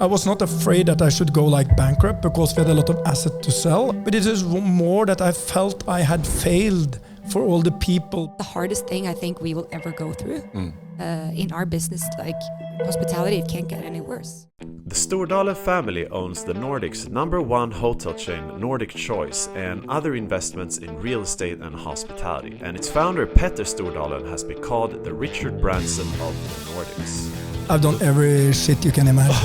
I was not afraid that I should go like bankrupt because we had a lot of assets to sell. But it is more that I felt I had failed for all the people. The hardest thing I think we will ever go through in our business, like hospitality, it can't get any worse. The Stordalen family owns the Nordics' #1 hotel chain, Nordic Choice, and other investments in real estate and hospitality. And its founder, Petter Stordalen, has been called the Richard Branson of the Nordics. I've done every shit you can imagine.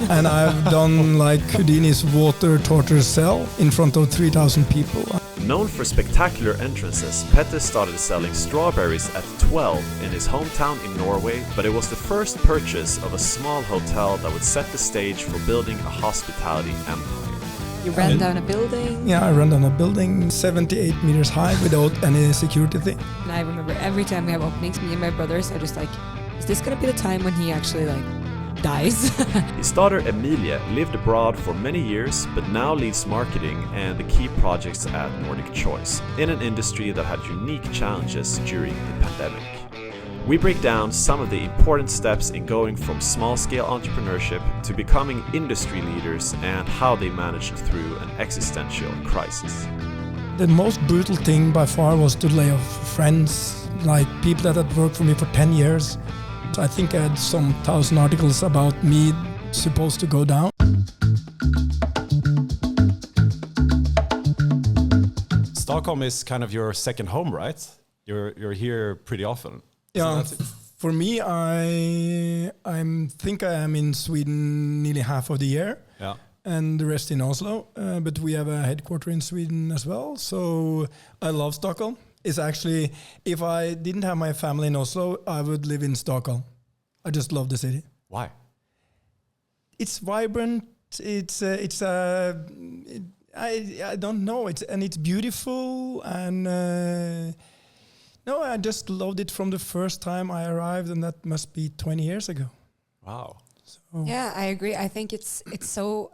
And I've done like Houdini's water torture cell in front of 3,000 people. Known for spectacular entrances, Petter started selling strawberries at 12 in his hometown in Norway, but it was the first purchase of a small hotel that would set the stage for building a hospitality empire. You ran down a building? Yeah, I ran down a building 78 meters high without any security thing. And I remember every time we have openings, me and my brothers are just like, is this gonna be the time when he actually like dies? His daughter Emilie lived abroad for many years, but now leads marketing and the key projects at Nordic Choice, in an industry that had unique challenges during the pandemic. We break down some of the important steps in going from small-scale entrepreneurship to becoming industry leaders and how they managed through an existential crisis. The most brutal thing by far was to lay off friends, like people that had worked for me for 10 years. I think I had some 1,000 articles about me supposed to go down. Stockholm is kind of your second home, right? You're here pretty often. Yeah, for me, I think I am in Sweden nearly half of the year, and the rest in Oslo. But we have a headquarters in Sweden as well, so I love Stockholm. It's actually, if I didn't have my family in Oslo, I would live in Stockholm. I just love the city. Why? It's vibrant. I don't know. It's beautiful, and no, I just loved it from the first time I arrived, and that must be 20 years ago. Wow. So. Yeah, I agree. I think it's so.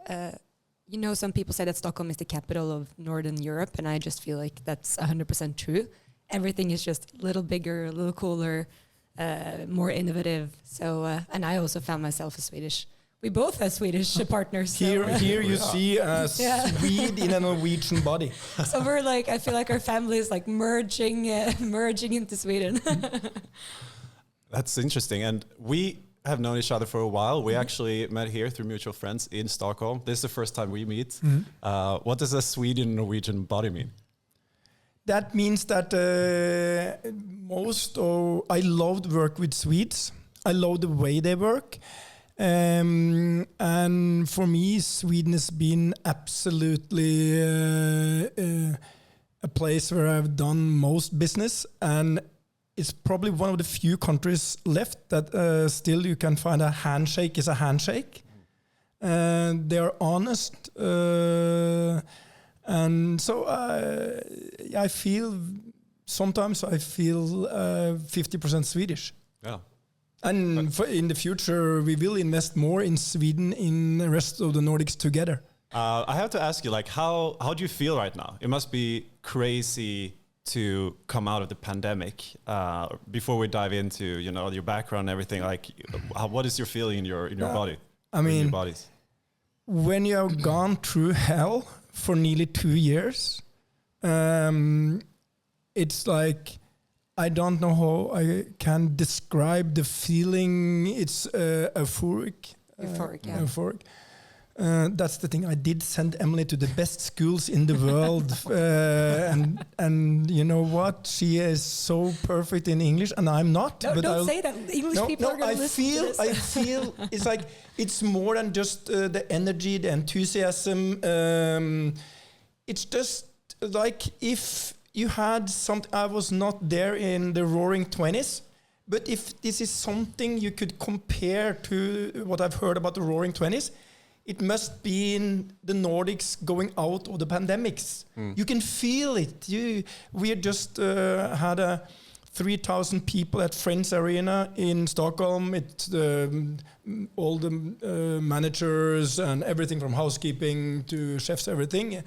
Some people say that Stockholm is the capital of Northern Europe, and I just feel like that's 100% true. Everything is just a little bigger, a little cooler, more innovative. So, and I also found myself a Swedish. We both have Swedish partners. Here you see a Swede in a Norwegian body. So we're like, I feel like our family is like merging into Sweden. That's interesting, and we have known each other for a while. We actually met here through mutual friends in Stockholm. This is the first time we meet. What does a Sweden-Norwegian body mean? That means that I love to work with Swedes. I love the way they work. And for me, Sweden has been absolutely a place where I've done most business, and it's probably one of the few countries left that still you can find a handshake is a handshake. They are honest. And so I feel, sometimes I feel 50% Swedish. Yeah. And in the future, we will invest more in Sweden, in the rest of the Nordics together. I have to ask you, like, how do you feel right now? It must be crazy to come out of the pandemic. Before we dive into, your background and everything, like, what is your feeling in your body? I mean, your bodies? When you have gone through hell for nearly 2 years, it's like, I don't know how I can describe the feeling. It's euphoric. Euphoric. That's the thing. I did send Emilie to the best schools in the world, and you know what? She is so perfect in English, and I'm not. No, don't say that. English people are going to listen to this. I feel it's like it's more than just the energy, the enthusiasm. It's just like if you had something. I was not there in the Roaring 20s, but if this is something you could compare to what I've heard about the Roaring 20s, it must be in the Nordics going out of the pandemics. You can feel it. We just had 3,000 people at Friends Arena in Stockholm. It's all the managers and everything from housekeeping to chefs, everything.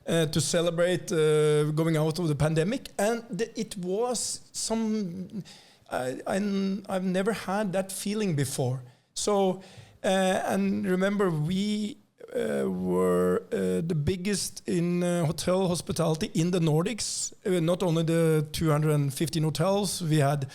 To celebrate going out of the pandemic, and it was I've never had that feeling before. So And remember, we were the biggest in hotel hospitality in the Nordics. Not only the 215 hotels, we had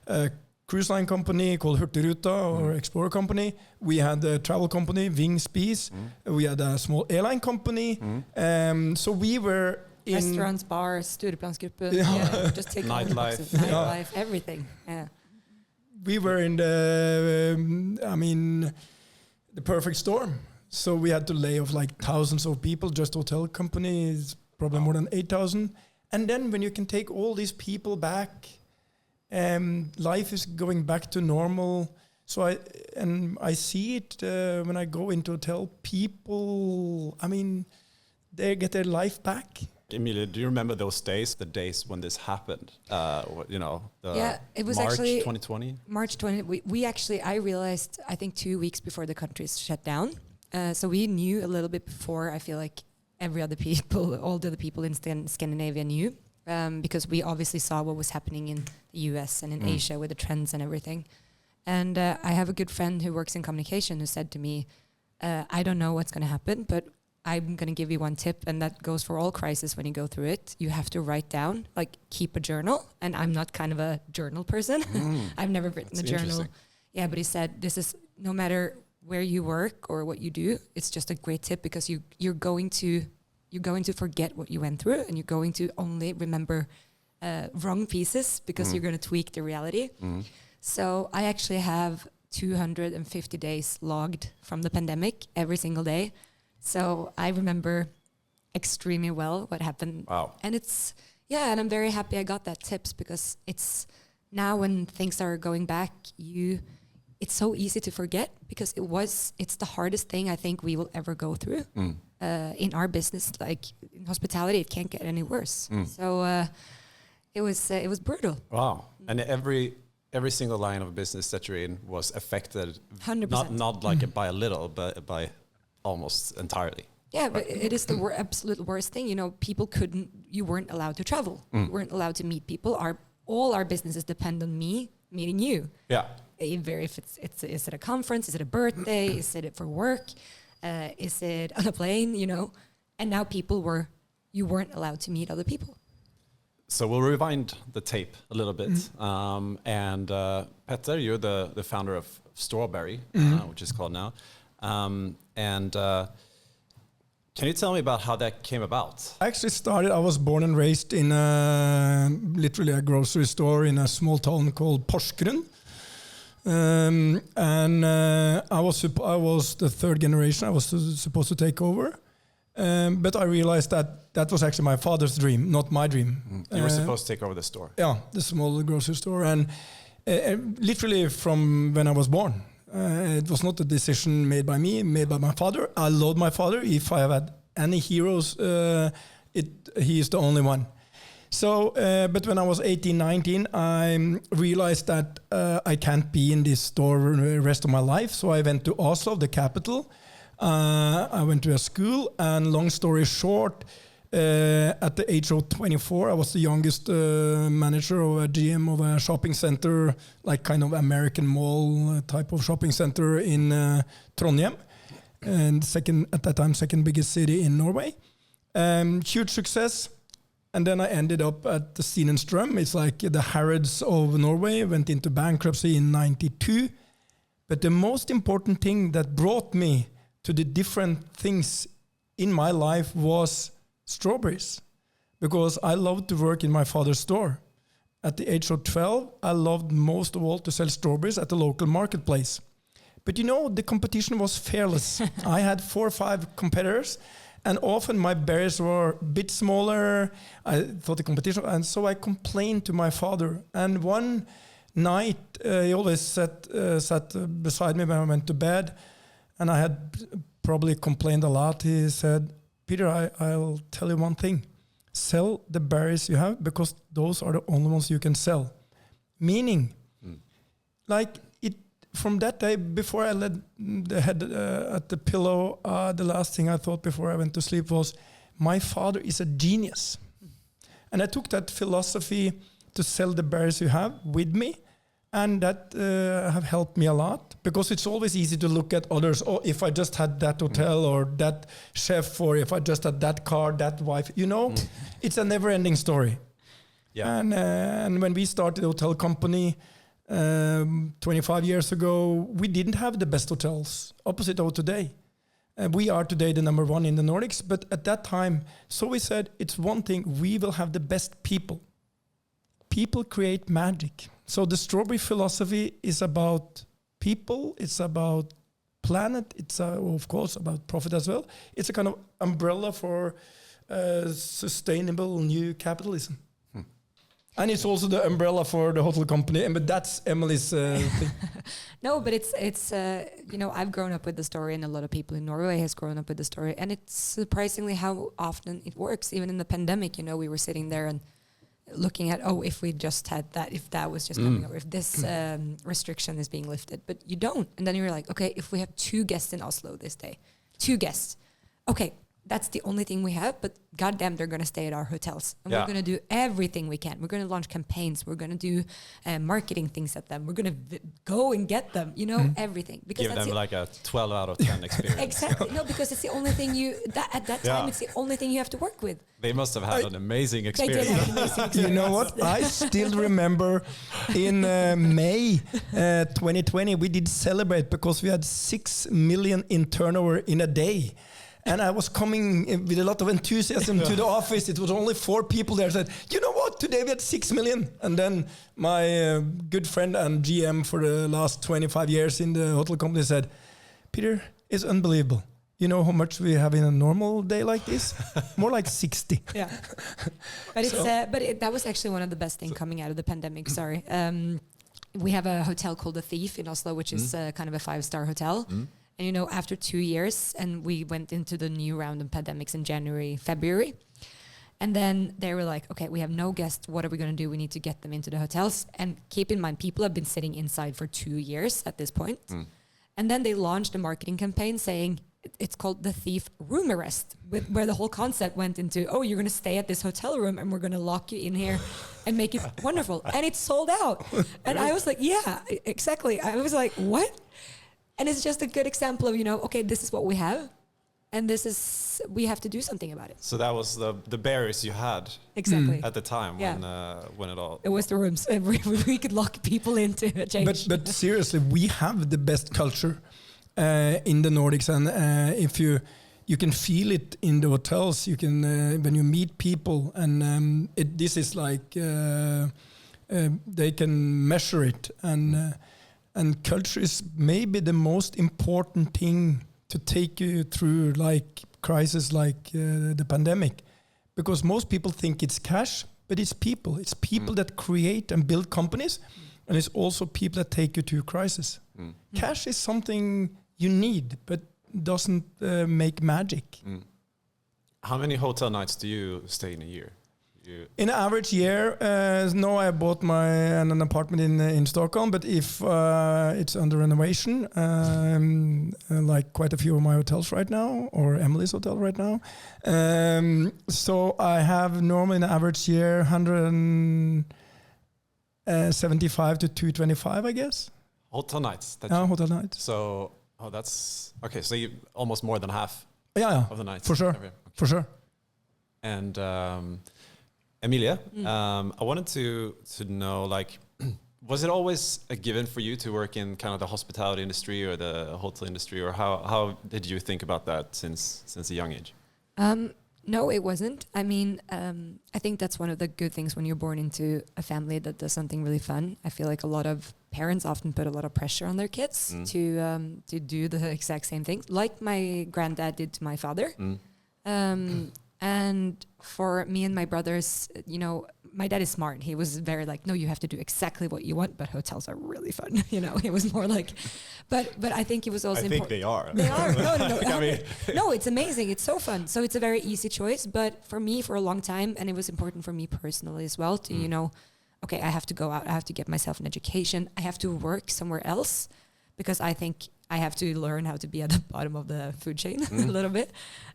a cruise line company called Hurtigruta or Explorer company. We had a travel company, Ving Spies. We had a small airline company. So we were in restaurants, bars, Stureplansgruppen, just take all the Nightlife. boxes. Nightlife, everything. Yeah. We were in the perfect storm. So we had to lay off like thousands of people. Just hotel companies, probably more than 8,000. And then when you can take all these people back, life is going back to normal. So I see it when I go into hotel. People, they get their life back. Emilie, do you remember those days, the days when this happened? It was March actually 2020. March 20. I realized, I think 2 weeks before the countries shut down. So we knew a little bit before. I feel like all the other people in Scandinavia knew, because we obviously saw what was happening in the US and in Asia with the trends and everything. And I have a good friend who works in communication who said to me, I don't know what's going to happen, but I'm going to give you one tip, and that goes for all crises when you go through it. You have to write down, keep a journal. And I'm not kind of a journal person. I've never written a journal. Yeah, but he said, this is no matter where you work or what you do, it's just a great tip, because you're going to forget what you went through, and you're going to only remember wrong pieces, because you're going to tweak the reality. So I actually have 250 days logged from the pandemic every single day. So I remember extremely well what happened. Wow. And and I'm very happy I got that tips, because it's now when things are going back, it's so easy to forget, because it's the hardest thing I think we will ever go through in our business. Like in hospitality, it can't get any worse. So it was brutal. Wow. And every single line of business that you're in was affected. 100%. Not by a little, but by almost entirely. Yeah, but it is the absolute worst thing. People you weren't allowed to travel. You weren't allowed to meet people. All our businesses depend on me meeting you. Yeah. If is it a conference? Is it a birthday? Is it for work? Is it on a plane? And now you weren't allowed to meet other people. So we'll rewind the tape a little bit. And Petter, you're the founder of Strawberry, which is called now. Can you tell me about how that came about? I was born and raised in literally a grocery store in a small town called Porsgrunn. I was the third generation. I was supposed to take over. But I realized that was actually my father's dream, not my dream. You were supposed to take over the store. Yeah, the small grocery store. And literally from when I was born. It was not a decision made by me, made by my father. I loved my father. If I have had any heroes, he is the only one. So, but when I was 18, 19, I realized that I can't be in this store the rest of my life. So I went to Oslo, the capital. I went to a school, and long story short, at the age of 24, I was the youngest manager or a GM of a shopping center, like kind of American mall type of shopping center in Trondheim, and at that time, second biggest city in Norway. Huge success. And then I ended up at the Stordalen. It's like the Harrods of Norway, went into bankruptcy in 92. But the most important thing that brought me to the different things in my life was strawberries, because I loved to work in my father's store. At the age of 12, I loved most of all to sell strawberries at the local marketplace. But the competition was fearless. I had 4 or 5 competitors, and often my berries were a bit smaller. I thought the competition, and so I complained to my father. And one night, he always sat beside me when I went to bed, and I had probably complained a lot. He said, "Peter, I'll tell you one thing. Sell the berries you have, because those are the only ones you can sell." Meaning, from that day, before I laid the head at the pillow, the last thing I thought before I went to sleep was, my father is a genius. And I took that philosophy to sell the berries you have with me. And that have helped me a lot, because it's always easy to look at others. Oh, if I just had that hotel or that chef, or if I just had that car, that wife, it's a never-ending story. Yeah. And when we started the hotel company 25 years ago, we didn't have the best hotels, opposite of today. We are today the number one in the Nordics, but at that time, so we said, it's one thing, we will have the best people. People create magic. So the strawberry philosophy is about people, it's about planet, it's of course about profit as well. It's a kind of umbrella for sustainable new capitalism. And it's also the umbrella for the hotel company, but that's Emilie's thing. No, but it's I've grown up with the story, and a lot of people in Norway has grown up with the story, and it's surprisingly how often it works. Even in the pandemic, we were sitting there and looking at, if we just had that, if that was just coming over, if this restriction is being lifted, but you don't. And then you're like, okay, if we have 2 guests in Oslo this day, 2 guests, okay, that's the only thing we have, but goddamn, they're going to stay at our hotels. And we're going to do everything we can. We're going to launch campaigns. We're going to do marketing things at them. We're going to go and get them, everything. Because give them like a 12 out of 10 experience. Exactly. No, because it's the only thing at that time, it's the only thing you have to work with. They must have had an amazing experience. They did have an amazing experience. You know what? I still remember in May 2020, we did celebrate because we had 6 million in turnover in a day. And I was coming with a lot of enthusiasm to the office. It was only 4 people there. I said, you know what? Today we had 6 million. And then my good friend and GM for the last 25 years in the hotel company said, Peter, it's unbelievable. You know how much we have in a normal day like this? More like 60. Yeah. But that was actually one of the best things coming out of the pandemic. Sorry. We have a hotel called The Thief in Oslo, which is kind of a 5-star hotel. And after 2 years, and we went into the new round of pandemics in January, February. And then they were like, okay, we have no guests. What are we going to do? We need to get them into the hotels. And keep in mind, people have been sitting inside for 2 years at this point. And then they launched a marketing campaign saying, it's called The Thief Room Arrest, where the whole concept went into, you're going to stay at this hotel room and we're going to lock you in here and make it wonderful. And it's sold out. And I was like, yeah, exactly. I was like, what? And it's just a good example of, okay, this is what we have, and we have to do something about it. So that was the barriers you had exactly at the time when it all... It was the rooms. We could lock people into a change. But seriously, we have the best culture in the Nordics, and if you can feel it in the hotels, you can when you meet people, and this is like they can measure it, and culture is maybe the most important thing to take you through like crisis like the pandemic, because most people think it's cash, but it's people. It's people that create and build companies, and it's also people that take you to crisis. Cash is something you need, but doesn't make magic. How many hotel nights do you stay in a year? In an average year, no, I bought an apartment in Stockholm, but if it's under renovation, like quite a few of my hotels right now, or Emilie's hotel right now, so I have normally in an average year 175 to 225, I guess. Hotel nights? Hotel nights. So, that's... Okay, so you almost more than half of the nights. For sure, for sure. And... Emilie, I wanted to know, like, was it always a given for you to work in kind of the hospitality industry or the hotel industry, or how did you think about that since a young age? No, it wasn't. I mean, I think that's one of the good things when you're born into a family that does something really fun. I feel like a lot of parents often put a lot of pressure on their kids to do the exact same thing, like my granddad did to my father. And for me and my brothers, my dad is smart. He was very like, no, you have to do exactly what you want, but hotels are really fun. It was more like, but I think it was also important. I think they are. They are. No. I mean, no, it's amazing. It's so fun. So it's a very easy choice. But for me, for a long time, and it was important for me personally as well to, okay, I have to go out. I have to get myself an education. I have to work somewhere else, because I think I have to learn how to be at the bottom of the food chain a little bit.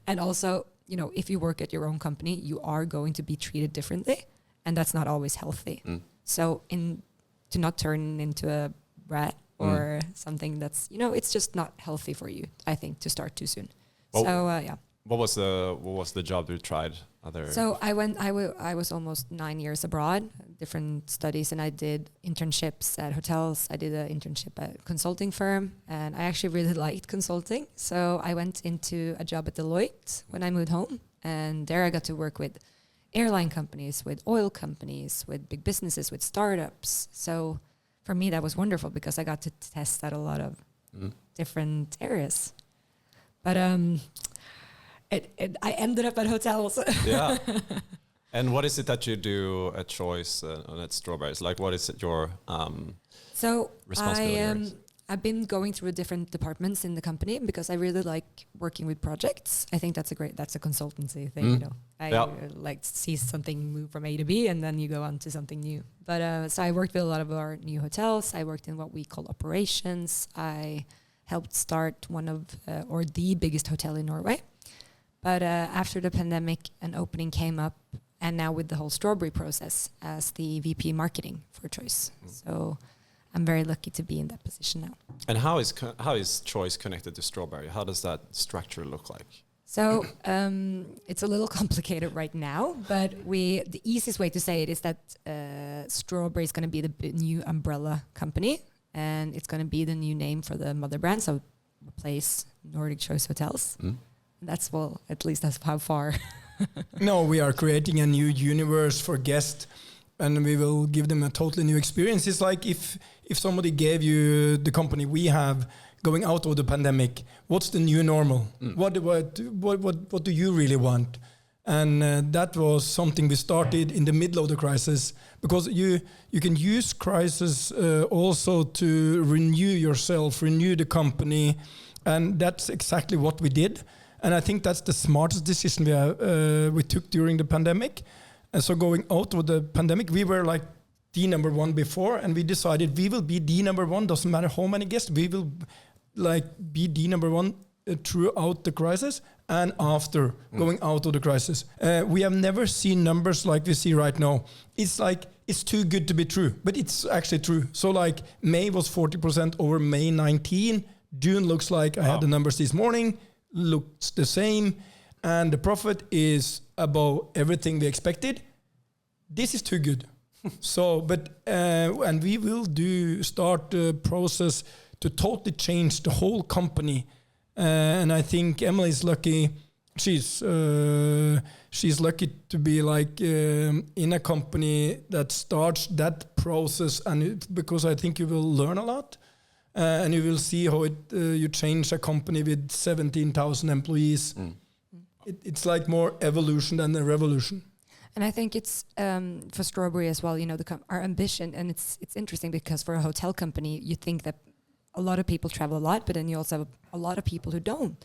And also, if you work at your own company, you are going to be treated differently, and that's not always healthy. So in to not turn into a rat or something that's, you know, it's just not healthy for you, I think, to start too soon. Well, So yeah. What was the job you tried? So I was almost 9 years abroad, different studies, and I did internships at hotels. I did an internship at a consulting firm, and I actually really liked consulting. So I went into a job at Deloitte when I moved home, and there I got to work with airline companies, with oil companies, with big businesses, with startups. So for me, that was wonderful because I got to test out a lot of different areas. But I ended up at hotels. Yeah. And what is it that you do at Choice and at Strawberries? Like, what is it your responsibility? I've been going through different departments in the company because I really like working with projects. I think that's a consultancy thing, you know. I like to see something move from A to B and then you go on to something new. But so I worked with a lot of our new hotels. I worked in what we call operations. I helped start one of or the biggest hotel in Norway. But after the pandemic, an opening came up, and now with the whole Strawberry process as the VP marketing for Choice. So I'm very lucky to be in that position now. And how is Choice connected to Strawberry? How does that structure look like? So it's a little complicated right now, but the easiest way to say it is that Strawberry is going to be the new umbrella company, and it's going to be the new name for the mother brand, so replace Nordic Choice Hotels. That's, well, at least that's how far. No, we are creating a new universe for guests, and we will give them a totally new experience. It's like if somebody gave you the company we have going out of the pandemic, what's the new normal? What do you really want? And that was something we started in the middle of the crisis, because you can use crisis also to renew yourself, renew the company, and that's exactly what we did. And I think that's the smartest decision we took during the pandemic. And so going out of the pandemic, we were like the number one before, and we decided we will be the number one. Doesn't matter how many guests, we will like be the number one throughout the crisis and after going out of the crisis. We have never seen numbers like we see right now. It's like, it's too good to be true, but it's actually true. So like May was 40% over May 19. June looks like, I had the numbers this morning, looks the same, and the profit is above everything we expected. This is too good. So, but and we will start the process to totally change the whole company. And I think Emilie is lucky. She's lucky to be like in a company that starts that process, and because I think you will learn a lot. And you will see how you change a company with 17,000 employees. It's like more evolution than a revolution. And I think it's for Strawberry as well, you know, our ambition. And it's interesting because for a hotel company, you think that a lot of people travel a lot, but then you also have a lot of people who don't.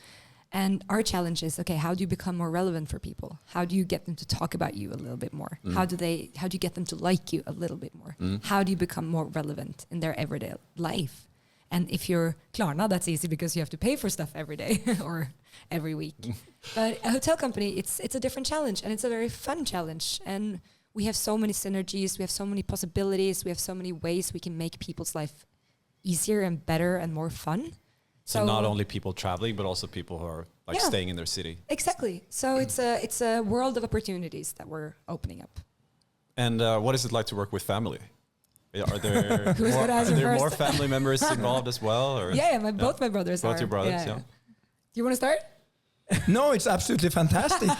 And our challenge is, okay, how do you become more relevant for people? How do you get them to talk about you a little bit more? How do you get them to like you a little bit more? How do you become more relevant in their everyday life? And if you're Klarna, that's easy because you have to pay for stuff every day or every week. But a hotel company, it's a different challenge, and it's a very fun challenge. And we have so many synergies, we have so many possibilities, we have so many ways we can make people's life easier and better and more fun. So not only people traveling, but also people who are like staying in their city. Exactly. So it's a world of opportunities that we're opening up. And what is it like to work with family? Are there more family members involved as well? Or? Yeah, both my brothers are. Both your brothers, yeah. Do you want to start? No, it's absolutely fantastic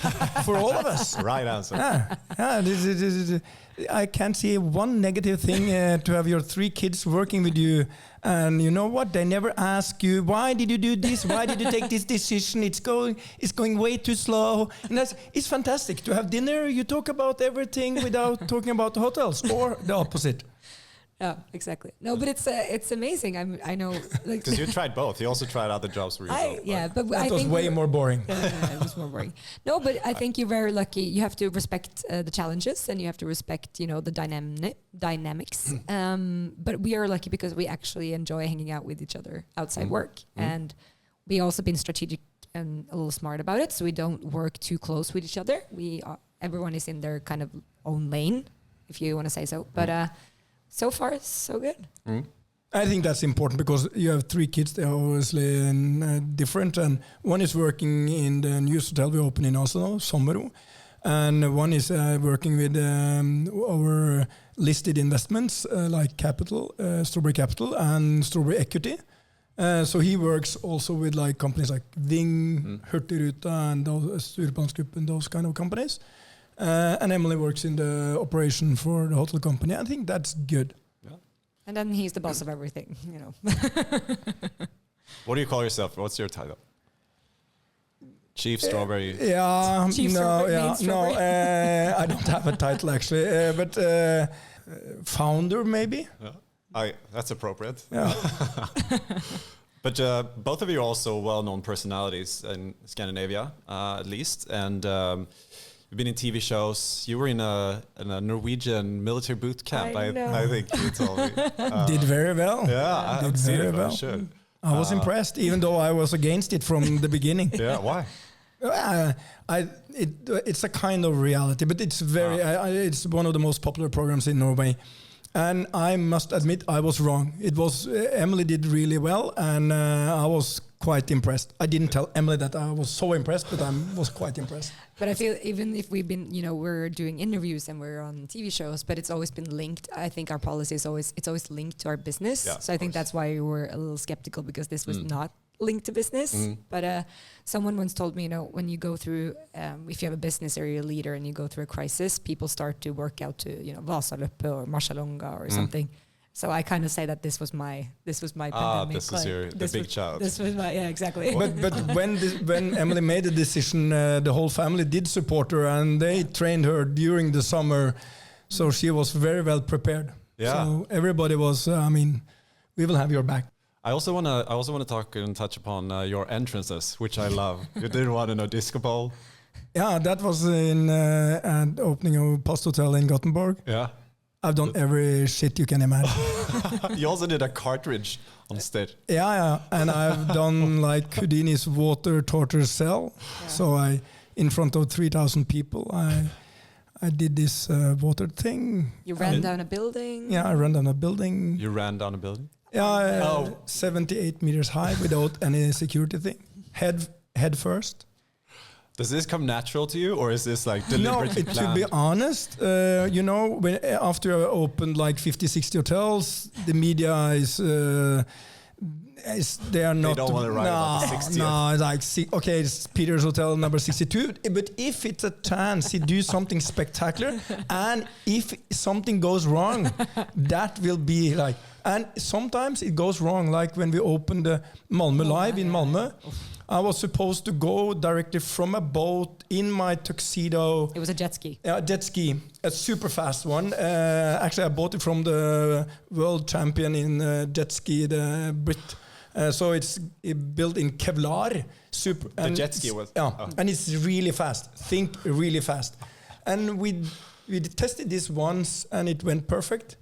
for all of us. Right answer. I can't see one negative thing to have your 3 kids working with you. And you know what? They never ask you, why did you do this? Why did you take this decision? It's going way too slow. And it's fantastic to have dinner. You talk about everything without talking about the hotels, or the opposite. Yeah, exactly. No, but it's amazing. I know, like, because you tried both. You also tried other jobs where you but that I was think way more boring. It was more boring. No, but I think you're very lucky. You have to respect the challenges, and you have to respect, you know, the dynamics. But we are lucky because we actually enjoy hanging out with each other outside work, and we also been strategic and a little smart about it. So we don't work too close with each other. Everyone is in their kind of own lane, if you want to say so. But so far, so good. I think that's important because you have 3 kids. They're obviously different, and one is working in the newest hotel we opened in Oslo, Sommero, and one is working with our listed investments like Capital, Strawberry Capital, and Strawberry Equity. So he works also with like companies like Ving, Hurtigruten, and Stureplandsgruppen, those kind of companies. And Emilie works in the operation for the hotel company. I think that's good. And then he's the boss of everything, you know. What do you call yourself? What's your title? Chief Strawberry. Yeah, Chief no, Strawberry, yeah, main no. Strawberry. I don't have a title actually, but founder maybe. Yeah. That's appropriate. Yeah. But both of you are also well-known personalities in Scandinavia, at least, and you've been in TV shows. You were in a Norwegian military boot camp. I think you told me. Did very well. Yeah, I did seen very it, but I well. should. I was impressed, even though I was against it from the beginning. Yeah, why? It's a kind of reality, but it's very. It's one of the most popular programs in Norway, and I must admit I was wrong. It was Emilie did really well, and I was quite impressed. I didn't tell Emilie that I was so impressed, but I was quite impressed. But I feel even if we've been, you know, we're doing interviews and we're on TV shows, but it's always been linked. I think our policy is always linked to our business. Yeah, so I think that's why we were a little skeptical, because this was not linked to business. But someone once told me, you know, when you go through, if you have a business or you're a leader and you go through a crisis, people start to work out to, you know, Vasalöppet or Marcialonga or something. So I kind of say that this was my pandemic. This is the big child. This was my, yeah, exactly. But when Emilie made the decision, the whole family did support her, and they trained her during the summer, so she was very well prepared. Yeah. So everybody was. I mean, we will have your back. I also want to talk and touch upon your entrances, which I love. You did one in a disco ball. Yeah, that was in an opening of Post Hotel in Gothenburg. Yeah. I've done every shit you can imagine. You also did a cartridge on stage. Yeah, and I've done like Houdini's water torture cell. Yeah. So in front of 3,000 people, I did this water thing. You ran down a building. Yeah, I ran down a building. You ran down a building? Yeah, 78 meters high without any security thing. Head first. Does this come natural to you, or is this like deliberately planned? To be honest, you know, after I opened like 50, 60 hotels, the media is they are not. They don't want to write about the 60th. No, it's like okay, it's Peter's Hotel number 62. But if it's a chance he do something spectacular, and if something goes wrong, that will be like. And sometimes it goes wrong, like when we opened the Malmö Live in Malmö. I was supposed to go directly from a boat in my tuxedo. It was a jet ski. Yeah, jet ski, a super fast one. Actually, I bought it from the world champion in jet ski, the Brit. So it's built in Kevlar. Super. The jet ski was. Yeah, and it's really fast. Think really fast. And we tested this once, and it went perfect.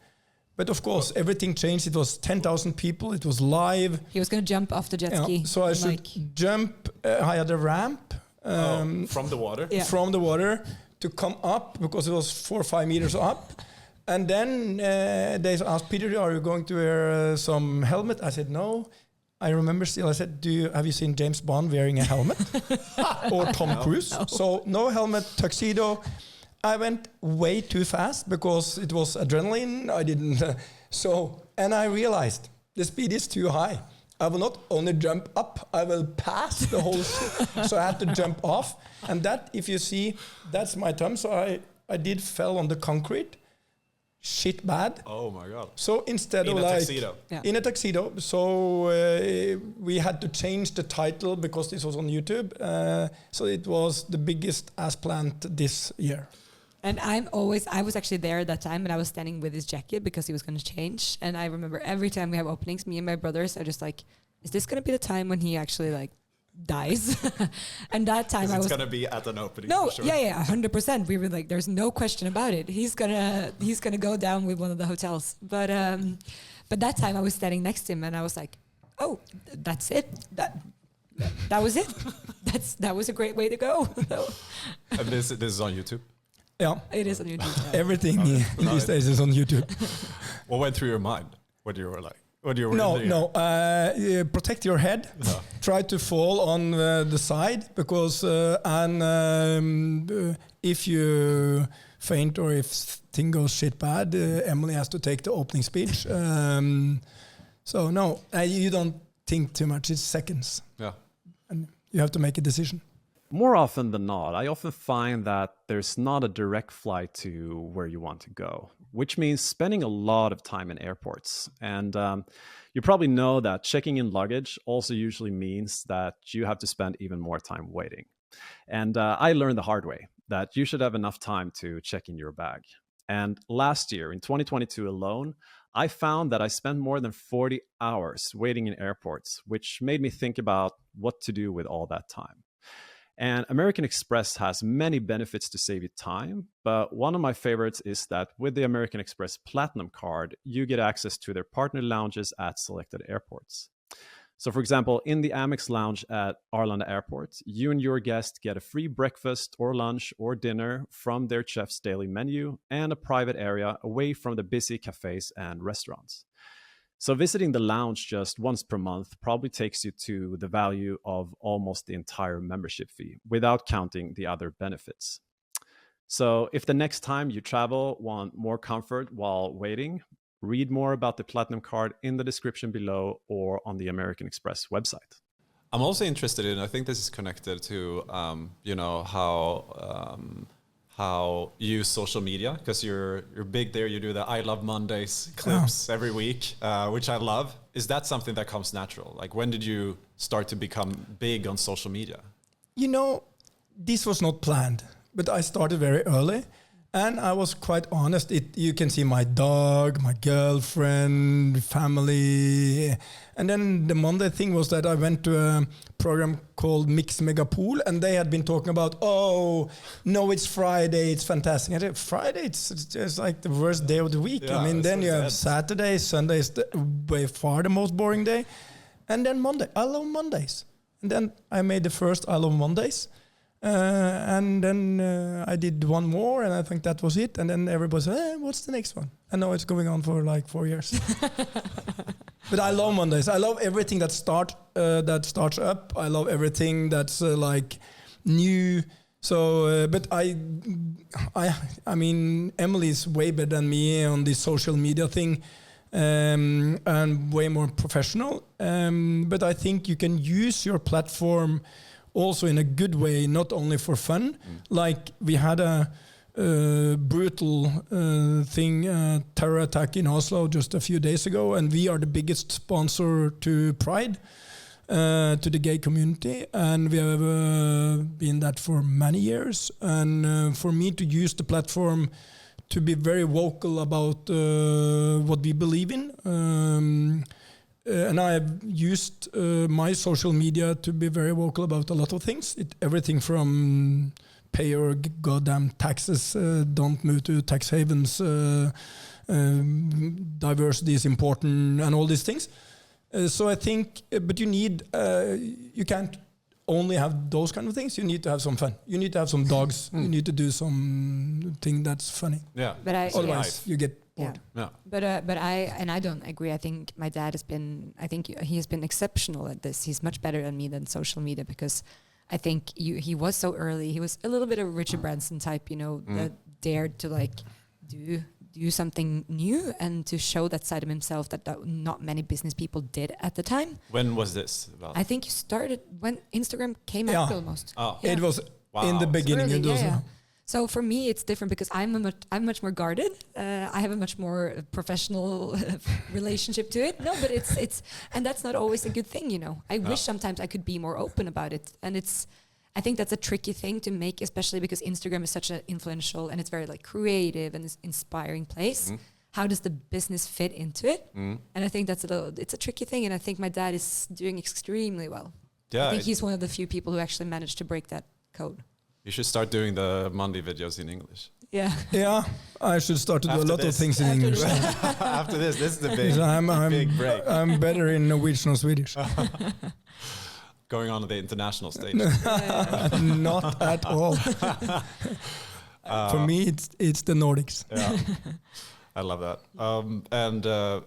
But of course, everything changed. It was 10,000 people. It was live. He was going to jump off the jet ski. So I should jump. I had a ramp from the water. Yeah. From the water to come up because it was 4 or 5 meters up. And then they asked Peter, "Are you going to wear some helmet?" I said, "No." I remember still. I said, "Have you seen James Bond wearing a helmet or Tom Cruise?" No. So no helmet, tuxedo. I went way too fast because it was adrenaline. I didn't. And I realized the speed is too high. I will not only jump up, I will pass the whole shit. So I had to jump off. And that, if you see, that's my thumb. So I did fell on the concrete. Shit bad. Oh my God. So instead of like... tuxedo. Yeah. In a tuxedo. So we had to change the title because this was on YouTube. So it was the biggest ass plant this year. And I was actually there at that time, and I was standing with his jacket because he was going to change. And I remember every time we have openings, me and my brothers are just like, is this going to be the time when he actually like dies? And that time I was going to be at an opening. No, for sure. yeah, 100%. We were like, there's no question about it. He's gonna go down with one of the hotels. But that time I was standing next to him, and I was like, oh, that's it. That was it. That was a great way to go. And this is on YouTube. Yeah, it is on YouTube. Everything these days is on YouTube. What went through your mind? What you were like? What you were protect your head. No. Try to fall on the side because if you faint or if thing goes shit bad, Emilie has to take the opening speech. So no, you don't think too much. It's seconds. Yeah. And you have to make a decision. More often than not, I often find that there's not a direct flight to where you want to go, which means spending a lot of time in airports. And you probably know that checking in luggage also usually means that you have to spend even more time waiting. And I learned the hard way that you should have enough time to check in your bag. And last year, in 2022 alone, I found that I spent more than 40 hours waiting in airports, which made me think about what to do with all that time. And American Express has many benefits to save you time, but one of my favorites is that with the American Express Platinum card, you get access to their partner lounges at selected airports. So for example, in the Amex lounge at Arlanda Airport, you and your guest get a free breakfast or lunch or dinner from their chef's daily menu and a private area away from the busy cafes and restaurants. So visiting the lounge just once per month probably takes you to the value of almost the entire membership fee without counting the other benefits. So if the next time you travel want more comfort while waiting, read more about the Platinum card in the description below or on the American Express website. I'm also interested in, I think this is connected to, how you use social media, because you're big there. You do the I Love Mondays clips every week, which I love. Is that something that comes natural? Like, when did you start to become big on social media? You know, this was not planned, but I started very early. And I was quite honest. You can see my dog, my girlfriend, family. And then the Monday thing was that I went to a program called Mix Megapool, and they had been talking about, oh, no, it's Friday, it's fantastic. I said, Friday, it's just like the worst day of the week. Yeah, I mean, then you have Saturday, Sunday is by far the most boring day. And then Monday. I love Mondays. And then I made the first I Love Mondays. And then I did one more, and I think that was it. And then everybody said, what's the next one? I know it's going on for like 4 years. But I love Mondays. I love everything that starts up. I love everything that's like new. So, but I mean, Emilie's way better than me on this social media thing, and way more professional. But I think you can use your platform also in a good way, not only for fun. Like we had a brutal terror attack in Oslo just a few days ago, and we are the biggest sponsor to Pride, to the gay community, and we have been that for many years. And for me to use the platform to be very vocal about what we believe in, and I have used my social media to be very vocal about a lot of things. Everything from pay your goddamn taxes, don't move to tax havens, diversity is important, and all these things. So I think, but you need, you can't only have those kind of things. You need to have some fun. You need to have some dogs. You need to do something that's funny. Yeah. But otherwise you get bored. Yeah. But I don't agree. I think my dad has been exceptional at this. He's much better than me than social media, because I think he was so early. He was a little bit of a Richard Branson type, that dared to like do something new and to show that side of himself that not many business people did at the time. When was this about? I think you started when Instagram came out almost. Oh. Yeah. It was in the beginning. Early, it was, So for me, it's different because I'm much more guarded. I have a much more professional relationship to it. No, but it's and that's not always a good thing, I wish sometimes I could be more open about it, and I think that's a tricky thing to make, especially because Instagram is such an influential and it's very like creative and inspiring place. How does the business fit into it? And I think it's a tricky thing, and I think my dad is doing extremely well. Yeah, I think he's one of the few people who actually managed to break that code. You should start doing the Monday videos in English. Yeah. Yeah, I should start to do a lot of things in English. After this is the big, big break. I'm better in Norwegian or Swedish. Going on the international stage. Not at all. For me, it's the Nordics. Yeah. I love that. And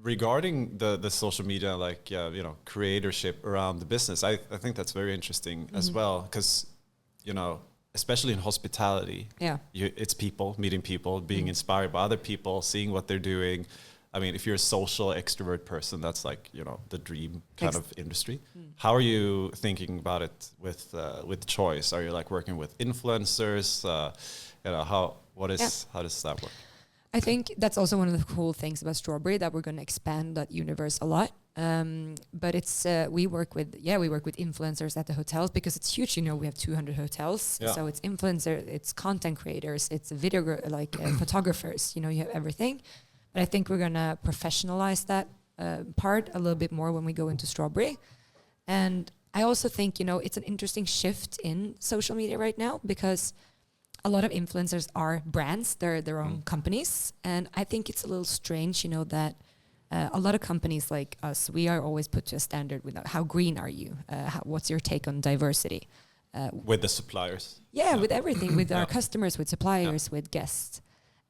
regarding the social media, like you know, creatorship around the business, I think that's very interesting as well, because you know, especially in hospitality, it's people meeting people, being inspired by other people, seeing what they're doing. I mean, if you're a social extrovert person, that's like, you know, the dream kind of industry. How are you thinking about it with Choice? Are you like working with influencers? You know, how does that work? I think that's also one of the cool things about Strawberry, that we're going to expand that universe a lot. But it's we work with influencers at the hotels, because it's huge. You know, we have 200 hotels, so it's influencers, it's content creators, it's video photographers. You know, you have everything. But I think we're gonna professionalize that part a little bit more when we go into Strawberry. And I also think, you know, it's an interesting shift in social media right now, because a lot of influencers are brands, they're their own companies. And I think it's a little strange, you know, that a lot of companies like us, we are always put to a standard with how green are you? What's your take on diversity? With the suppliers. Yeah, with everything, with our customers, with suppliers, with guests.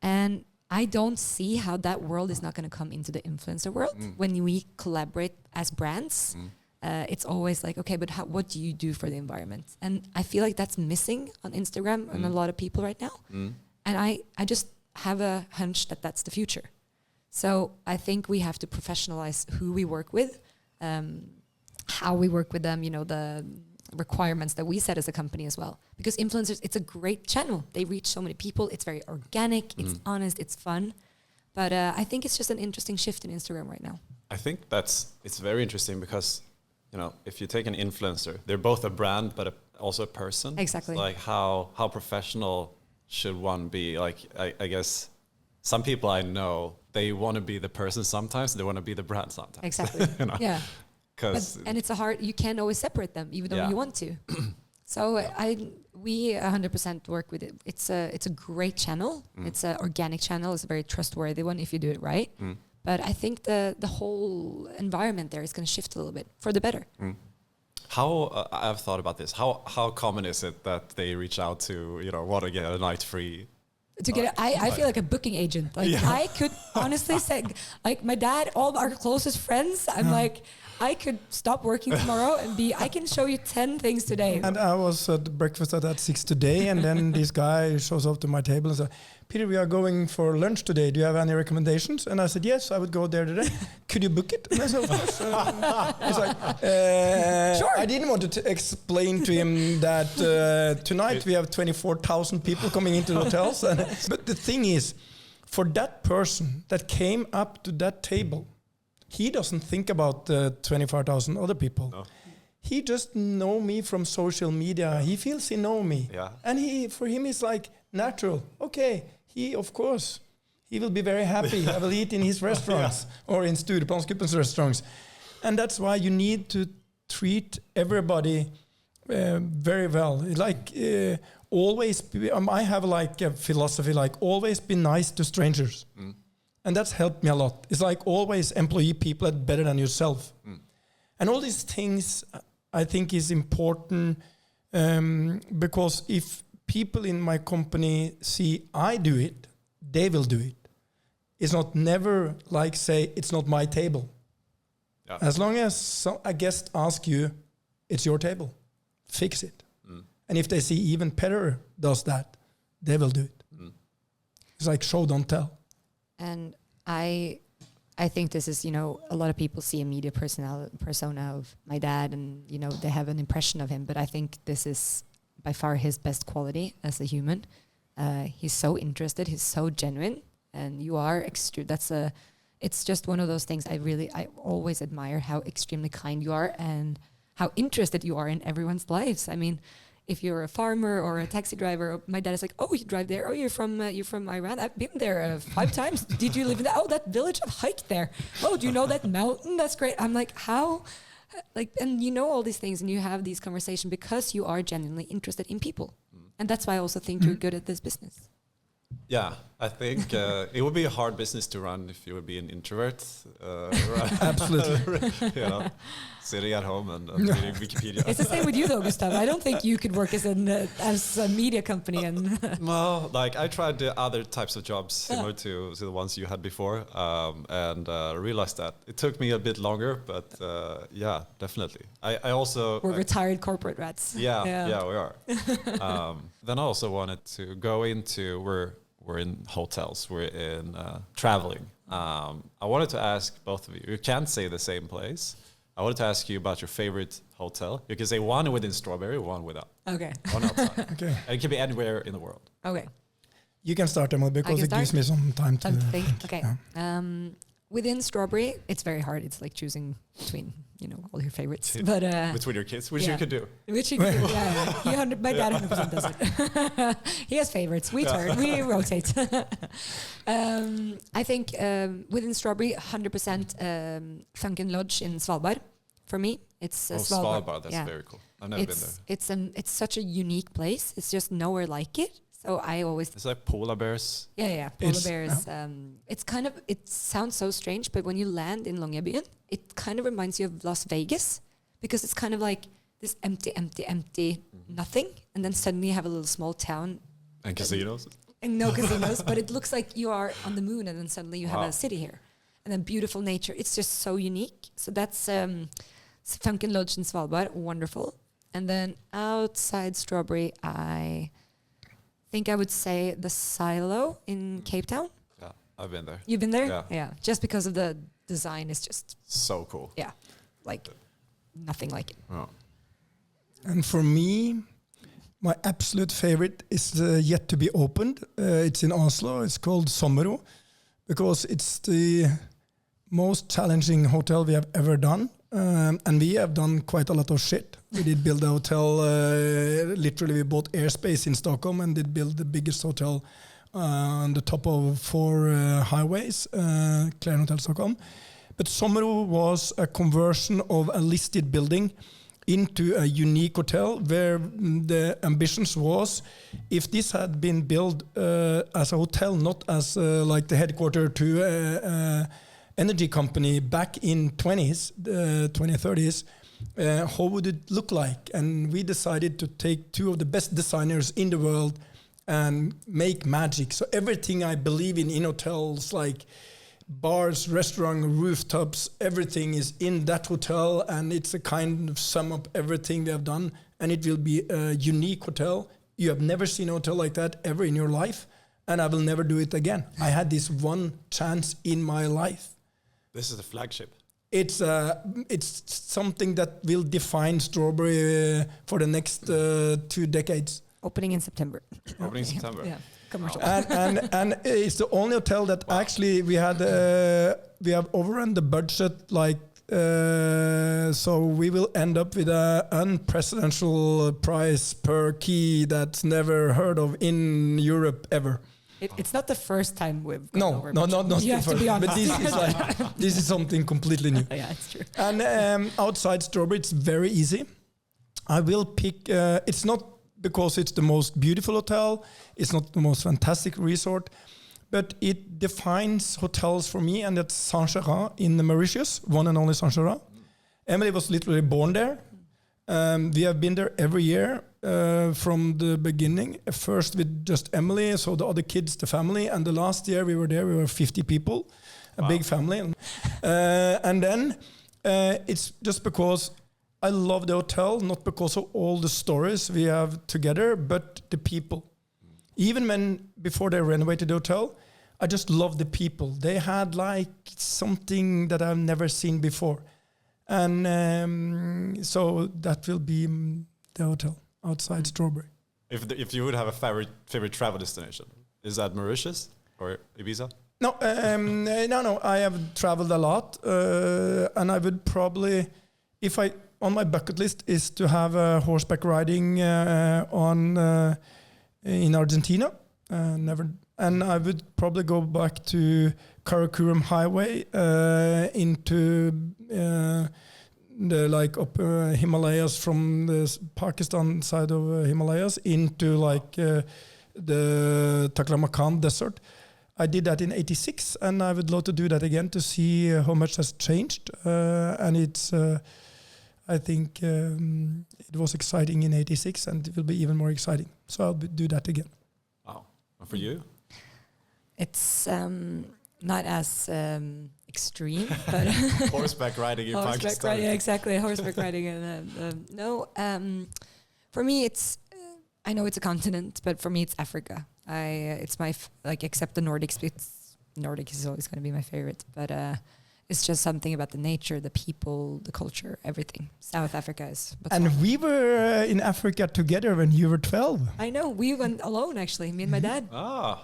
And I don't see how that world is not going to come into the influencer world. When we collaborate as brands, it's always like, okay, but what do you do for the environment? And I feel like that's missing on Instagram and a lot of people right now. And I just have a hunch that that's the future. So I think we have to professionalize who we work with, how we work with them, you know, the requirements that we set as a company as well. Because influencers, it's a great channel. They reach so many people. It's very organic. It's honest. It's fun. But I think it's just an interesting shift in Instagram right now. I think it's very interesting because, you know, if you take an influencer, they're both a brand, but also a person. Exactly. Like how professional should one be? Like, I guess some people I know, they want to be the person sometimes, they want to be the brand sometimes. Exactly. You know? Yeah. And it's you can't always separate them, even though you want to. So we 100% work with it. It's a great channel. It's an organic channel. It's a very trustworthy one if you do it right. But I think the whole environment there is going to shift a little bit for the better. How I've thought about this. How common is it that they reach out to, you know, want to get a night free? To get I feel like a booking agent. Like I could honestly say, like my dad, all our closest friends, I'm like, I could stop working tomorrow and I can show you 10 things today. And I was at breakfast at 6 today, and then this guy shows up to my table and said, Peter, we are going for lunch today. Do you have any recommendations? And I said, yes, I would go there today. Could you book it? And I said, of course. He's like, sure. I didn't want to explain to him that tonight we have 24,000 people coming into the hotels. But the thing is, for that person that came up to that table, he doesn't think about the 24,000 other people. No. He just know me from social media. He feels he know me. Yeah. And for him, it's like natural. Okay, of course, he will be very happy. I will eat in his restaurants or in Storedalen's restaurants. And that's why you need to treat everybody very well. Like always, I have like a philosophy, like always be nice to strangers. And that's helped me a lot. It's like always employ people that better than yourself. And all these things I think is important because if people in my company see I do it, they will do it. It's not never like say, it's not my table. Yeah. As long as a guest asks you, it's your table. Fix it. And if they see even Petter does that, they will do it. It's like show, don't tell. And I think this is, you know, a lot of people see a media persona of my dad and, you know, they have an impression of him. But I think this is by far his best quality as a human. He's so interested. He's so genuine. And you are it's just one of those things I always admire how extremely kind you are and how interested you are in everyone's lives. I mean, if you're a farmer or a taxi driver, my dad is like, "Oh, you drive there? Oh, you're from Iran? I've been there 5 times. Did you live in that? Oh, that village, I've hiked there. Oh, do you know that mountain? That's great." I'm like, how? Like, and you know all these things, and you have these conversations because you are genuinely interested in people, and that's why I also think you're good at this business. Yeah, I think it would be a hard business to run if you would be an introvert. Absolutely. You know, sitting at home and reading Wikipedia. It's the same with you though, Gustav. I don't think you could work as a media company. And Well, like I tried the other types of jobs similar to the ones you had before, and realized that it took me a bit longer, but yeah, definitely. I also we're retired corporate rats. yeah, we are. Then I also wanted to go into we're in hotels, we're in traveling. I wanted to ask both of you. You can't say the same place. I wanted to ask you about your favorite hotel. You can say one within Strawberry, one without. Okay. One outside. Okay. And it can be anywhere in the world. Okay. You can start, Emily, because it gives me some time to think. Okay. Within Strawberry, it's very hard. It's like choosing between, all your favorites. But between your kids, which you could do. Which you could do, yeah. My dad 100% does it. He has favorites. We turn. We rotate. I think within Strawberry, 100% Funkin' Lodge in Svalbard. For me, it's Svalbard. That's very cool. I've never been there. It's such a unique place. It's just nowhere like it. So I always... It's like polar bears. Yeah. Polar bears. It's kind of... It sounds so strange, but when you land in Longyearbyen, it kind of reminds you of Las Vegas, because it's kind of like this empty nothing, and then suddenly you have a little small town. And casinos. And no casinos, but it looks like you are on the moon, and then suddenly you have a city here. And then beautiful nature. It's just so unique. So that's Funkin' Lodge in Svalbard. Wonderful. And then outside Strawberry, I think I would say the Silo in Cape Town. Yeah, I've been there. You've been there? Yeah. Just because of the design is just... So cool. Yeah. Like nothing like it. Oh. And for me, my absolute favorite is yet to be opened. It's in Oslo. It's called Sommero, because it's the most challenging hotel we have ever done. And we have done quite a lot of shit. We did build a hotel, literally we bought airspace in Stockholm and did build the biggest hotel on the top of 4 highways, Clarion Hotel Stockholm. But Sommero was a conversion of a listed building into a unique hotel, where the ambitions was, if this had been built as a hotel, not as like the headquarter to energy company back in 2030s, how would it look like? And we decided to take 2 of the best designers in the world and make magic. So everything I believe in hotels, like bars, restaurant, rooftops, everything is in that hotel, and it's a kind of sum up everything we have done, and it will be a unique hotel. You have never seen a hotel like that ever in your life, and I will never do it again. I had this one chance in my life. This is the flagship. It's something that will define Strawberry for the next 2 decades. Opening in September. Opening in September. Yeah. Commercial. And it's the only hotel that actually we have overrun the budget, like so we will end up with an unprecedented price per key that's never heard of in Europe ever. It's not the first time we've gone over. Not you the have first. to be honest. But this is something completely new. Yeah, it's true. And outside Strawberry, it's very easy. I will pick. It's not because it's the most beautiful hotel. It's not the most fantastic resort, but it defines hotels for me, and that's Saint-Germain in the Mauritius, one and only Saint-Germain. Emily was literally born there. We have been there every year from the beginning. First with just Emily, so the other kids, the family, and the last year we were 50 people, a big family. And then it's just because I love the hotel, not because of all the stories we have together, but the people. Even before they renovated the hotel, I just love the people. They had like something that I've never seen before. And so that will be the hotel outside Strawberry. If you would have a favorite travel destination, is that Mauritius or Ibiza? No. I have traveled a lot, and I would probably, on my bucket list is to have a horseback riding in Argentina. And I would probably go back to Karakoram Highway into the upper Himalayas, from the Pakistan side of Himalayas into the Taklamakan Desert. I did that in '86, and I would love to do that again to see how much has changed. And it's, I think it was exciting in '86, and it will be even more exciting. So I'll do that again. Wow. And for you? It's not as extreme, but Horseback riding in horseback Pakistan. riding, exactly, horseback riding. No, for me, it's I know it's a continent, but for me, it's Africa. It's my except the Nordics. Nordic is always going to be my favorite, but it's just something about the nature, the people, the culture, everything. South Africa is. And we were in Africa together when you were 12. I know, we went alone actually. Me and my dad. Ah.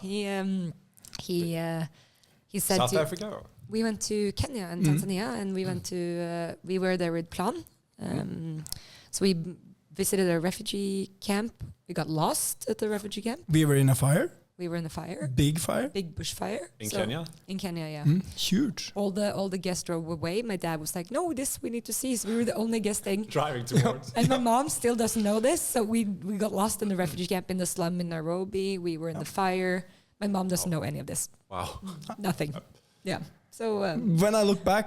He said South Africa? We went to Kenya and Tanzania, and we went to we were there with Plan. So we visited a refugee camp. We got lost at the refugee camp. We were in a fire. We were in the fire. Big fire. Big bushfire. In Kenya? In Kenya, yeah. Huge. All the guests drove away. My dad was like, "No, this we need to see." So we were the only guest staying. Driving towards. And my mom still doesn't know this. So we got lost in the refugee camp in the slum in Nairobi. We were in the fire. My mom doesn't know any of this. Wow. Nothing. Yeah. So when I look back,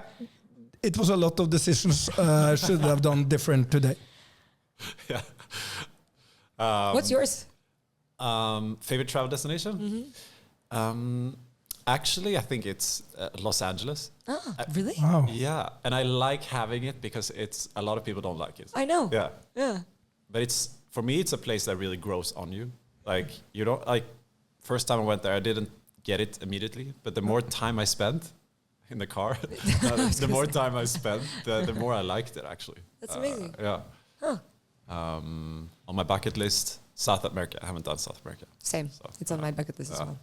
it was a lot of decisions I should have done different today. Yeah. What's yours? Favorite travel destination? Actually, I think it's Los Angeles. Oh, really? Wow. Yeah, and I like having it because it's a lot of people don't like it. I know. Yeah. Yeah. But it's for me, it's a place that really grows on you. Like you don't like. First time I went there, I didn't get it immediately. But the more time I spent in the car, the more time I spent, the more I liked it. Actually. That's amazing. Yeah. Huh. On my bucket list, South America. I haven't done South America. Same. So, It's on my bucket list as well.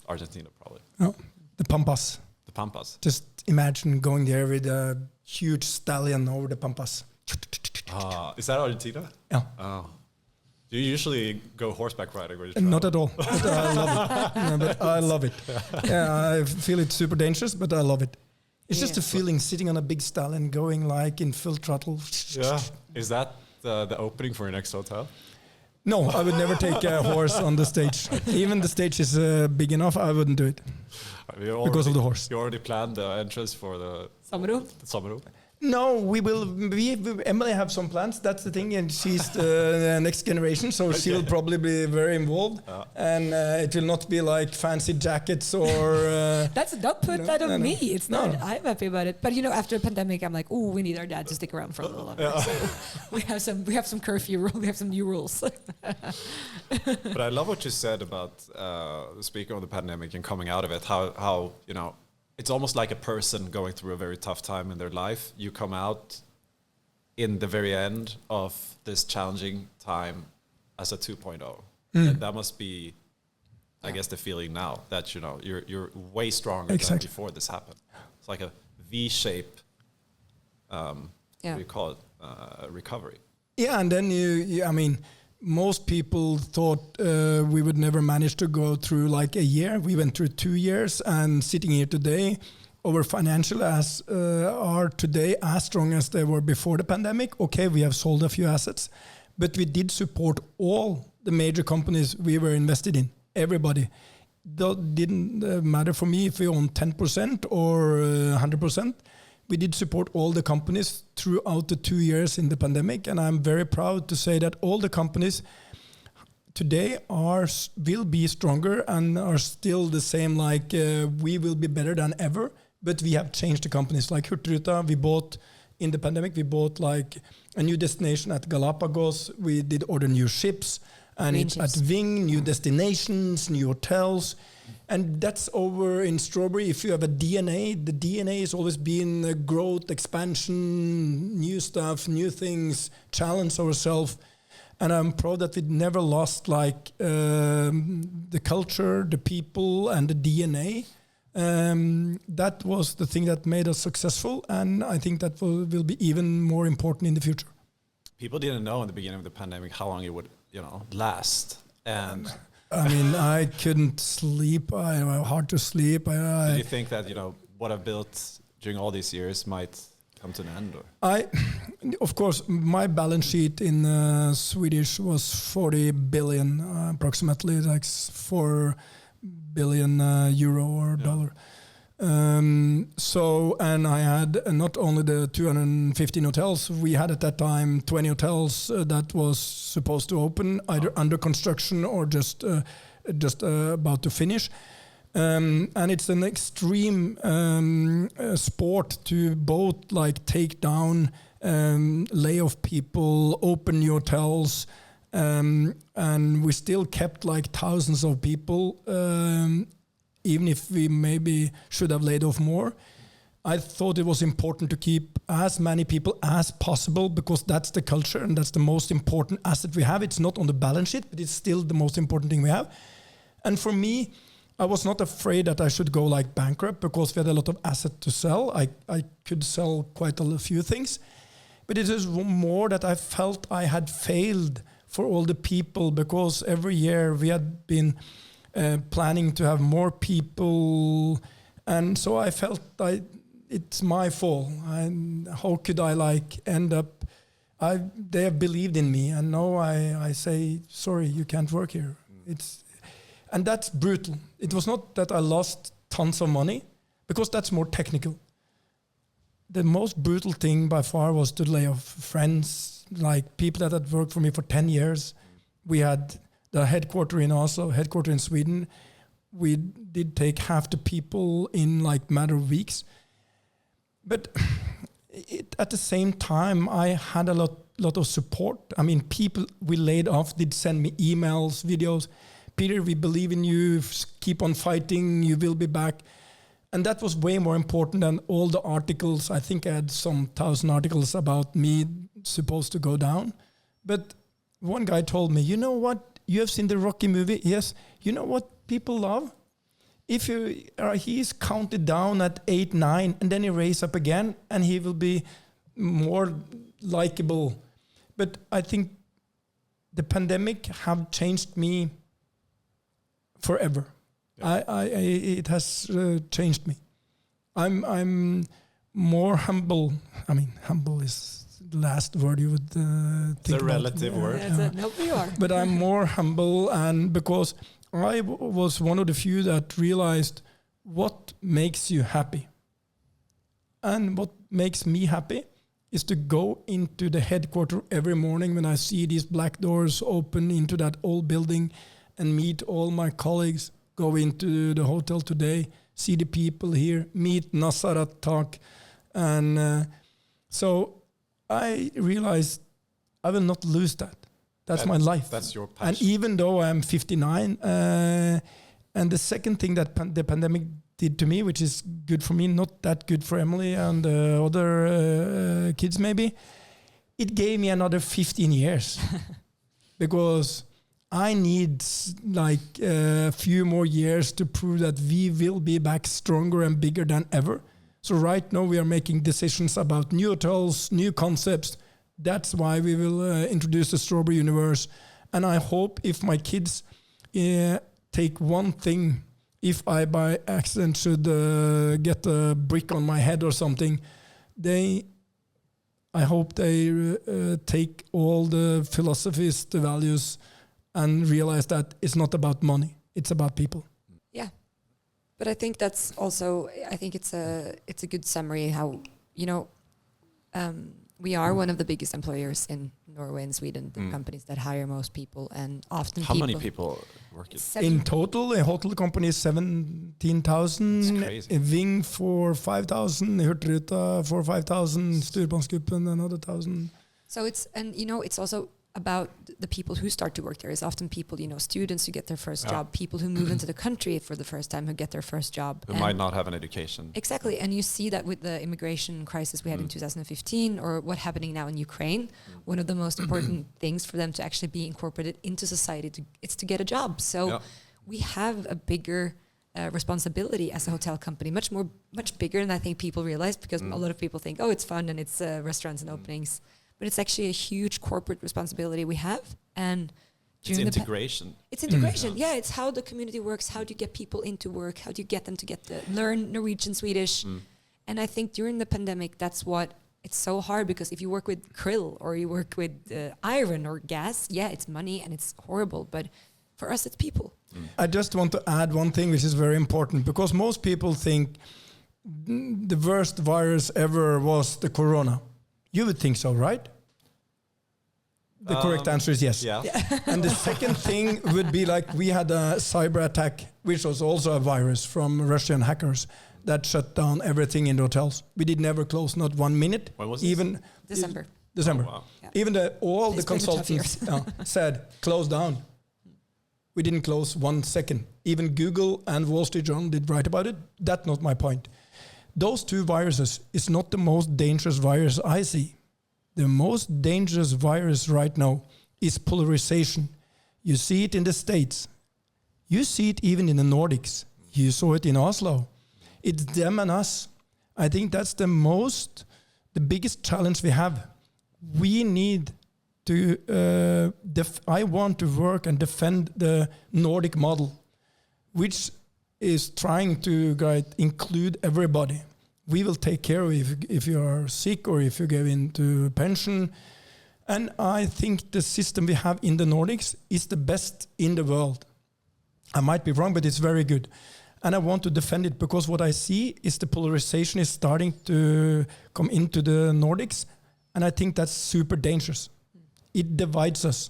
Argentina, probably. Oh, the Pampas. The Pampas. Just imagine going there with a huge stallion over the Pampas. Is that Argentina? Yeah. Oh. Do you usually go horseback riding where you travel? Not at all. But I love it. Yeah, but I love it. Yeah, I feel it's super dangerous, but I love it. It's just a feeling sitting on a big stallion going like in full throttle. Yeah. Is that the opening for your next hotel? No, I would never take a horse on the stage. Even the stage is big enough, I wouldn't do it. Because of the horse. You already planned the entrance for the Samaru? No, we will. Emilie have some plans. That's the thing, and she's the next generation, so she will probably be very involved. And it will not be like fancy jackets or. Don't put that on me. It's not. No. I'm happy about it. But after a pandemic, I'm like, oh, we need our dad to stick around for a little longer. So we have some curfew rules. We have some new rules. But I love what you said about speaking of the pandemic and coming out of it. How it's almost like a person going through a very tough time in their life. You come out in the very end of this challenging time as a 2.0. And that must be, I guess, the feeling now that, you're way stronger than before this happened. It's like a V-shape, what do you call it, recovery. Yeah, and then I mean, most people thought we would never manage to go through like a year. We went through 2 years, and sitting here today, our financial are today as strong as they were before the pandemic. Okay, we have sold a few assets, but we did support all the major companies we were invested in. Everybody. That didn't matter for me if we owned 10% or 100%. We did support all the companies throughout the 2 years in the pandemic, and I'm very proud to say that all the companies today will be stronger and are still the same. Like we will be better than ever, but we have changed the companies. Like Hurtigruten, we bought in the pandemic. We bought like a new destination at Galapagos. We did order new ships, and it's at Ving, new destinations, new hotels. And that's over in Strawberry. If you have a DNA, the DNA has always been growth, expansion, new stuff, new things, challenge ourselves. And I'm proud that we never lost like the culture, the people, and the DNA. That was the thing that made us successful, and I think that will be even more important in the future. People didn't know in the beginning of the pandemic how long it would, last, and. I mean, I couldn't sleep. I had hard to sleep. Do you think that what I've built during all these years might come to an end? Or? Of course, my balance sheet in Swedish was 40 billion, approximately, like 4 billion euro or dollar. And I had not only the 215 hotels, we had at that time 20 hotels that was supposed to open, either under construction or just about to finish. And it's an extreme sport to both like take down, lay off people, open new hotels, and we still kept like thousands of people, even if we maybe should have laid off more. I thought it was important to keep as many people as possible because that's the culture and that's the most important asset we have. It's not on the balance sheet, but it's still the most important thing we have. And for me, I was not afraid that I should go like bankrupt because we had a lot of assets to sell. I could sell quite a few things. But it is more that I felt I had failed for all the people because every year we had been planning to have more people. And so I felt it's my fault. How could I like end up? They have believed in me. And now I say, sorry, you can't work here. And that's brutal. It was not that I lost tons of money, because that's more technical. The most brutal thing by far was to lay off friends, like people that had worked for me for 10 years. We had the headquarters in Oslo, headquarters in Sweden. We did take half the people in like matter of weeks. But at the same time, I had a lot of support. I mean, people we laid off did send me emails, videos. Peter, we believe in you, keep on fighting, you will be back. And that was way more important than all the articles. I think I had some 1,000 articles about me supposed to go down. But one guy told me, you know what, you have seen the Rocky movie? Yes. You know what people love? If he's counted down at 8, 9, and then he raises up again, and he will be more likable. But I think the pandemic have changed me forever. Yeah. It has changed me. I'm more humble. I mean, humble is the last word you would think. It's a relative word. No, you are. But I'm more humble, and because I was one of the few that realized what makes you happy. And what makes me happy is to go into the headquarters every morning when I see these black doors open into that old building and meet all my colleagues, go into the hotel today, see the people here, meet Nasarat, talk. And so I realized I will not lose that. That's my life. That's your passion. And even though I'm 59, and the second thing that the pandemic did to me, which is good for me, not that good for Emilie and other kids maybe, it gave me another 15 years. Because I need like a few more years to prove that we will be back stronger and bigger than ever. So right now we are making decisions about new hotels, new concepts. That's why we will introduce the Strawberry Universe. And I hope if my kids take one thing, if I by accident should get a brick on my head or something, I hope they take all the philosophies, the values, and realize that it's not about money, it's about people. Yeah, but I think that's also, I think it's a good summary how, we are one of the biggest employers in Norway and Sweden, the companies that hire most people, and often How many people work it? In total, a hotel company is 17,000, That's crazy. a Ving for 5,000, Hurtigruta for 5,000, Styrbåndsgruppen another 1,000. So it's also about the people who start to work there. It's often people, students who get their first job, people who move into the country for the first time who get their first job. Who might not have an education. Exactly. And you see that with the immigration crisis we had in 2015 or what's happening now in Ukraine, one of the most important things for them to actually be incorporated into society, it's to get a job. So we have a bigger responsibility as a hotel company, much bigger than I think people realize, because a lot of people think, oh, it's fun and it's restaurants and openings. But it's actually a huge corporate responsibility we have. And it's integration. It's integration. Yeah, it's how the community works. How do you get people into work? How do you get them to learn Norwegian, Swedish? And I think during the pandemic, that's what it's so hard because if you work with krill or you work with iron or gas, yeah, it's money and it's horrible. But for us, it's people. I just want to add one thing which is very important, because most people think the worst virus ever was the corona. You would think so, right? The correct answer is yes. Yeah. And the second thing would be like we had a cyber attack, which was also a virus from Russian hackers that shut down everything in the hotels. We did never close, not 1 minute. When was this? December. December. Oh, wow. Yeah. Even all the It's been a tough consultants said close down. We didn't close 1 second. Even Google and Wall Street Journal did write about it. That's not my point. Those two viruses is not the most dangerous virus I see. The most dangerous virus right now is polarization. You see it in the States. You see it even in the Nordics. You saw it in Oslo. It's them and us. I think that's the biggest challenge we have. We need to, I want to work and defend the Nordic model, which is trying to include everybody. We will take care of you if you are sick or if you go into pension. And I think the system we have in the Nordics is the best in the world. I might be wrong, but it's very good. And I want to defend it because what I see is the polarization is starting to come into the Nordics. And I think that's super dangerous. It divides us.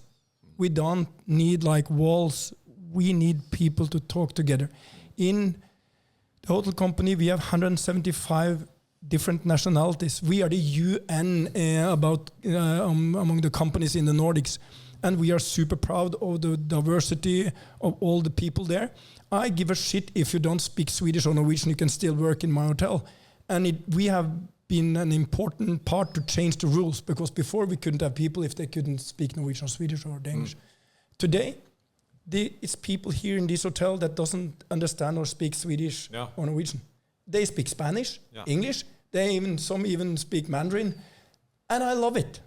We don't need like walls. We need people to talk together. In the hotel company, we have 175 different nationalities. We are the UN among the companies in the Nordics. And we are super proud of the diversity of all the people there. I give a shit if you don't speak Swedish or Norwegian, you can still work in my hotel. And we have been an important part to change the rules, because before we couldn't have people if they couldn't speak Norwegian or Swedish or Danish. Today, it's people here in this hotel that doesn't understand or speak Swedish or Norwegian. They speak Spanish, English, some even speak Mandarin, and I love it.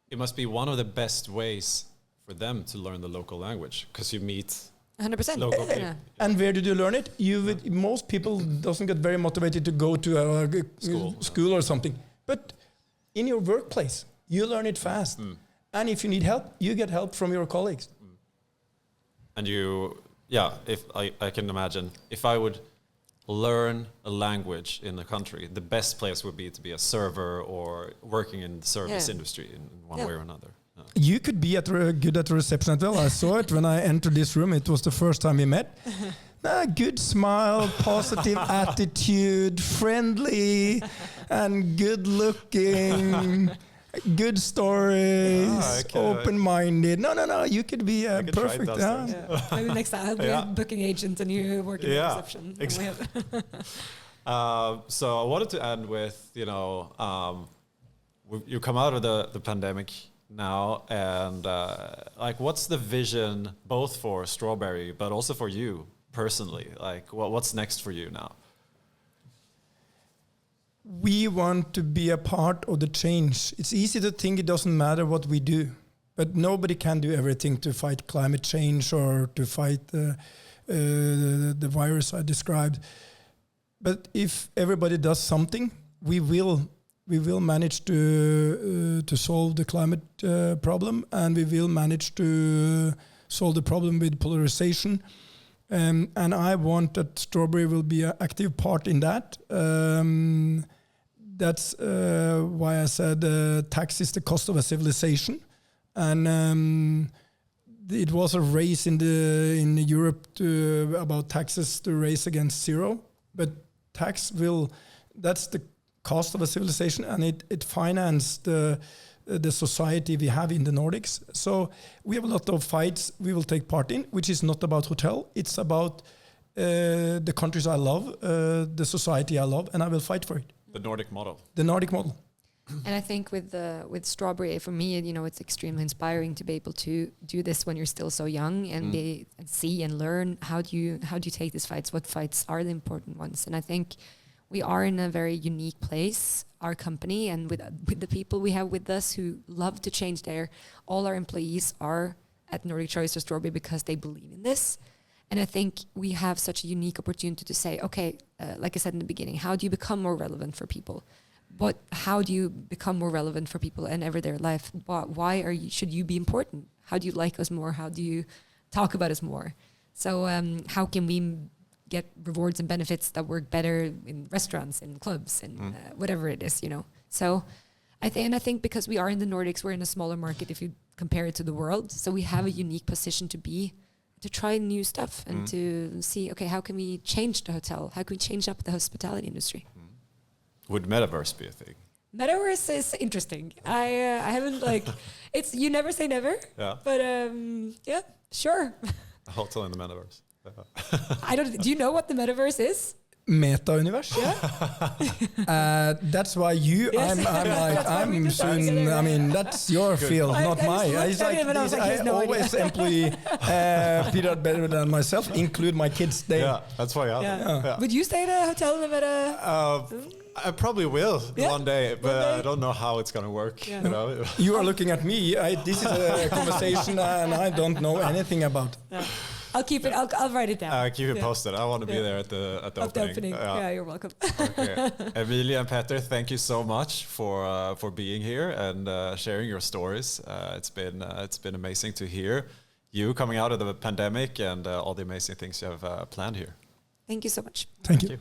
It must be one of the best ways for them to learn the local language, because you meet 100%. local people. Yeah. And where did you learn it? Most people doesn't get very motivated to go to a school or something. But in your workplace, you learn it fast. And if you need help, you get help from your colleagues. And if I can imagine, if I would learn a language in the country, the best place would be to be a server or working in the service industry in one way or another. You could be good at the reception as well. I saw it when I entered this room. It was the first time we met. Good smile, positive attitude, friendly and good looking, good stories, open-minded. No. You could be perfect. Maybe next time I'll be a booking agent and you work in the reception. Exactly. So I wanted to end with, you come out of the pandemic now, and what's the vision both for Strawberry but also for you personally? Like, what's next for you now? We want to be a part of the change. It's easy to think it doesn't matter what we do, but nobody can do everything to fight climate change or to fight the virus I described. But if everybody does something, we will manage to solve the climate problem, and we will manage to solve the problem with polarization. And I want that Strawberry will be an active part in that. That's why I said tax is the cost of a civilization. And it was a race in Europe about taxes to race against zero. But that's the cost of a civilization, and it financed the society we have in the Nordics. So we have a lot of fights we will take part in, which is not about hotel. It's about the countries I love, the society I love, and I will fight for it. The Nordic model. The Nordic model. And I think with Strawberry, for me, it's extremely inspiring to be able to do this when you're still so young and see and learn how do you take these fights, what fights are the important ones. And I think we are in a very unique place, our company, and with the people we have with us who love to change all our employees are at Nordic Choice or Strawberry because they believe in this. And I think we have such a unique opportunity to say, okay, like I said in the beginning, how do you become more relevant for people? but how do you become more relevant for people in everyday life? Why should you be important? How do you like us more? How do you talk about us more? So how can we get rewards and benefits that work better in restaurants, in clubs, and whatever it is, So I think because we are in the Nordics, we're in a smaller market if you compare it to the world. So we have a unique position to try new stuff and to see, okay, how can we change the hotel? How can we change up the hospitality industry? Would metaverse be a thing? Metaverse is interesting. I haven't it's, you never say never. Yeah. But yeah, sure. A hotel in the metaverse. Do you know what the metaverse is? Meta-universe. Yeah. That's why I'm soon. I mean, that's your field, not mine. I always employ Peter better than myself, include my kids. That's why. Yeah. Would you stay in a hotel in the meta? I probably will one day, but I don't know how it's gonna work. Yeah. You are looking at me. This is a conversation, and I don't know anything about. Yeah. I'll keep it. I'll write it down. Keep it posted. I want to be there at the opening. Yeah, you're welcome. Okay. Emilie and Petter, thank you so much for being here and sharing your stories. It's been amazing to hear you coming out of the pandemic and all the amazing things you have planned here. Thank you so much. Thank you.